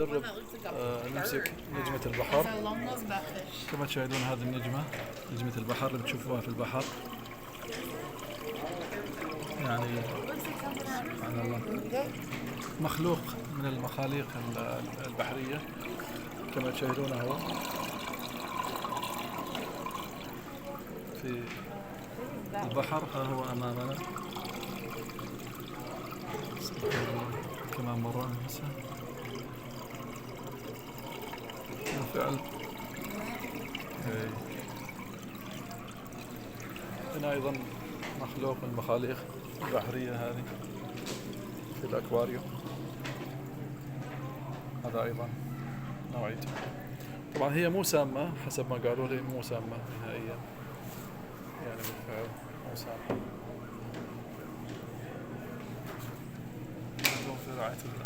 نجرب نمسك نجمة البحر. كما تشاهدون هذه النجمة، نجمة البحر اللي بتشوفوها في البحر. يعني سبحان الله، مخلوق من المخاليق البحرية كما تشاهدون هو في البحر. ها هو أمامنا كمان مرة هسه بالفعل. هنا أيضا مخلوق من المخاليق البحرية هذه في الأكواريوم. هذا أيضا نوعيته. طبعا هي مو سامة حسب ما قالوا لي، مو سامة نهائيا، يعني بالفعل مو سامة. في رعاية الله.